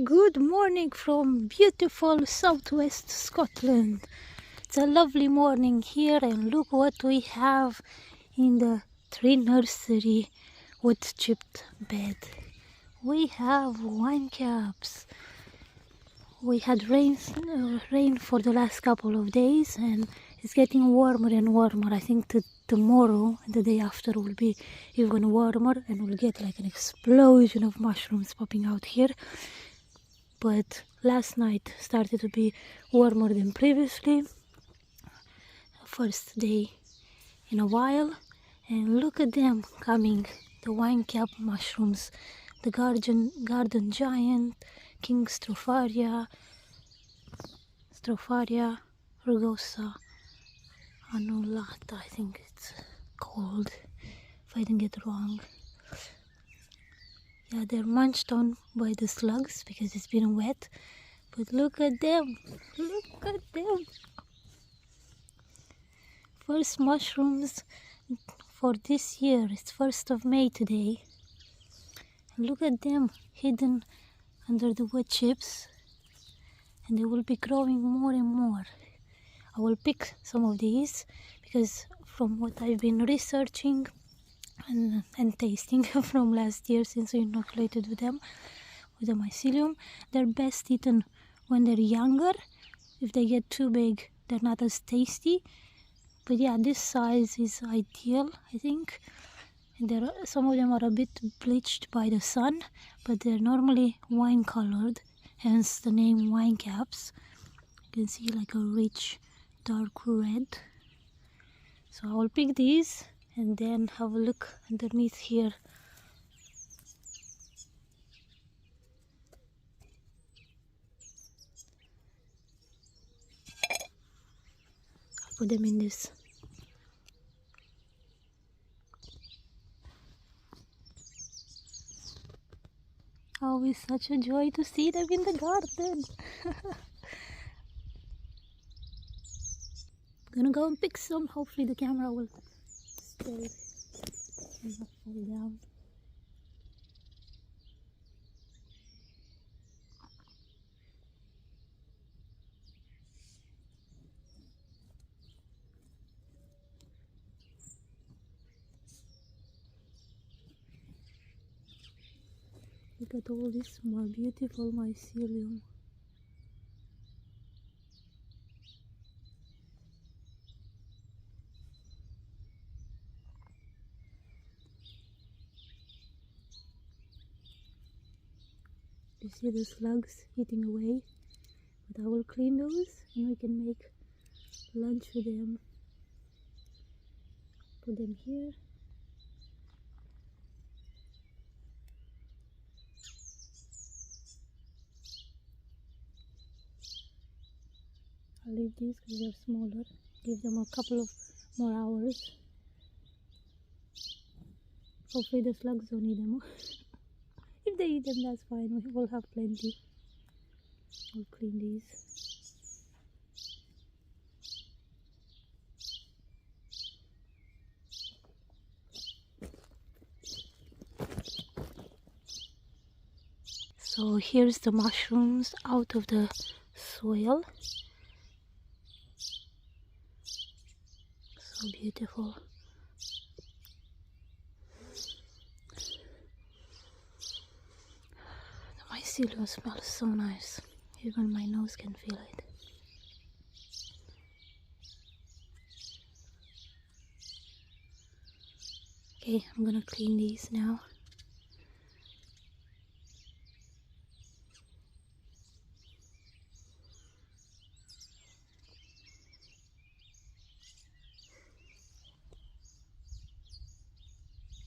Good morning from beautiful southwest Scotland. It's a lovely morning here, and look what we have in the tree nursery with chipped bed. We have wine caps. We had rain for the last couple of days, and it's getting warmer and warmer. I think tomorrow and the day after will be even warmer, and we'll get like an explosion of mushrooms popping out here. But last night started to be warmer than previously. First day in a while, and look at them coming, the wine cap mushrooms, the garden giant, King Stropharia rugosa annulata, I think it's called, if I didn't get it wrong. Yeah, they're munched on by the slugs because it's been wet, but look at them, look at them. First mushrooms for this year. It's 1st of May today. Look at them hidden under the wood chips, and they will be growing more and more. I will pick some of these because from what I've been researching and tasting from last year, since we inoculated with them with the mycelium, they're best eaten when they're younger. If they get too big, they're not as tasty. But yeah, this size is ideal, I think. And some of them are a bit bleached by the sun, but they're normally wine colored, hence the name wine caps. You can see like a rich dark red. So I will pick these and then have a look underneath here. I'll put them in this. Always such a joy to see them in the garden. I'm gonna go and pick some. Hopefully the camera will stay and not fall down. Look at all this more beautiful mycelium. You see the slugs eating away, but I will clean those and we can make lunch with them. Put them here. I'll leave these because they're smaller. Give them a couple of more hours. Hopefully the slugs don't eat them. If they eat them, that's fine. We will have plenty. I'll clean these. So here's the mushrooms out of the soil. So beautiful. The mycelium smells so nice. Even my nose can feel it. Okay, I'm gonna clean these now.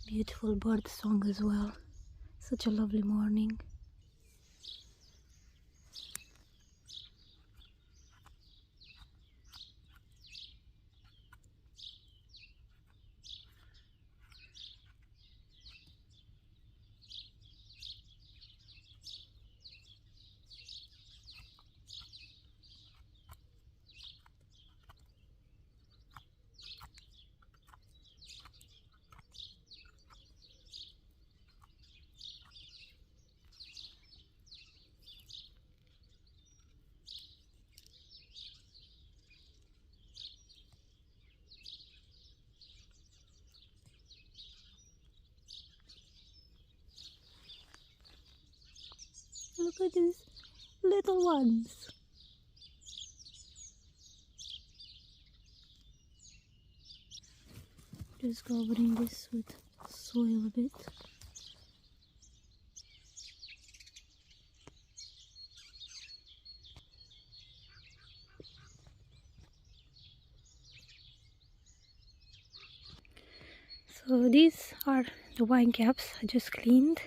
Beautiful bird song as well. Such a lovely morning. Look at these little ones. Just covering this with soil a bit. So these are the wine caps I just cleaned.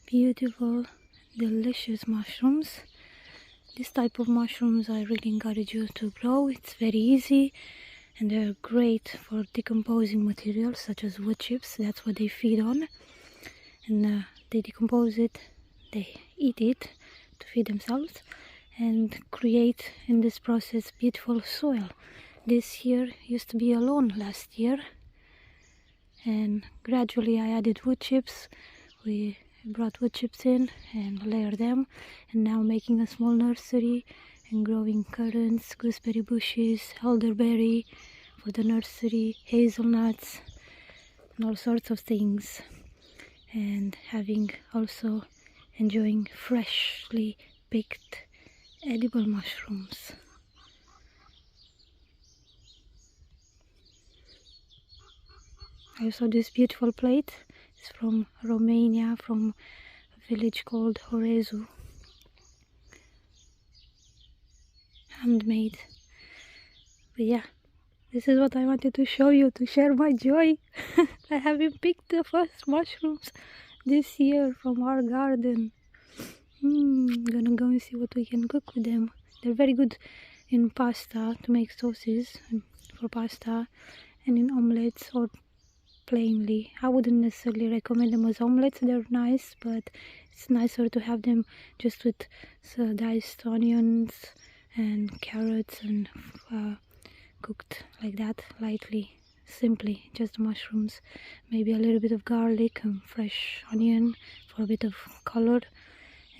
Beautiful, delicious mushrooms. This type of mushrooms I really encourage you to grow. It's very easy and they're great for decomposing materials such as wood chips. That's what they feed on. And they decompose it, they eat it to feed themselves and create in this process beautiful soil. This here used to be a lawn last year, and gradually I added wood chips. We brought wood chips in and layered them, and now making a small nursery and growing currants, gooseberry bushes, elderberry for the nursery, hazelnuts and all sorts of things, and having also enjoying freshly picked edible mushrooms. I saw this beautiful plate. It's from Romania, from a village called Horezu. Handmade. But yeah, this is what I wanted to show you, to share my joy. I haven't picked the first mushrooms this year from our garden. I'm gonna go and see what we can cook with them. They're very good in pasta, to make sauces for pasta, and in omelets or plainly. I wouldn't necessarily recommend them as omelets. They're nice, but it's nicer to have them just with diced onions and carrots and cooked like that, lightly, simply, just mushrooms, maybe a little bit of garlic and fresh onion for a bit of color,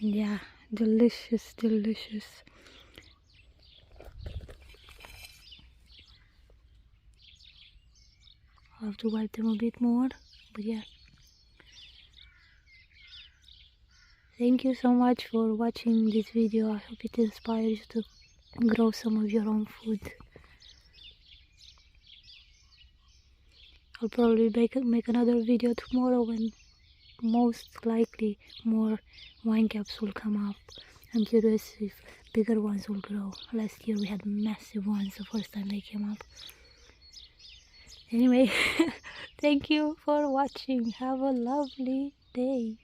and yeah, delicious, delicious. I'll have to wipe them a bit more, but yeah. Thank you so much for watching this video. I hope it inspires you to grow some of your own food. I'll probably make another video tomorrow when most likely more wine caps will come up. I'm curious if bigger ones will grow. Last year we had massive ones the first time they came up. Anyway, thank you for watching. Have a lovely day.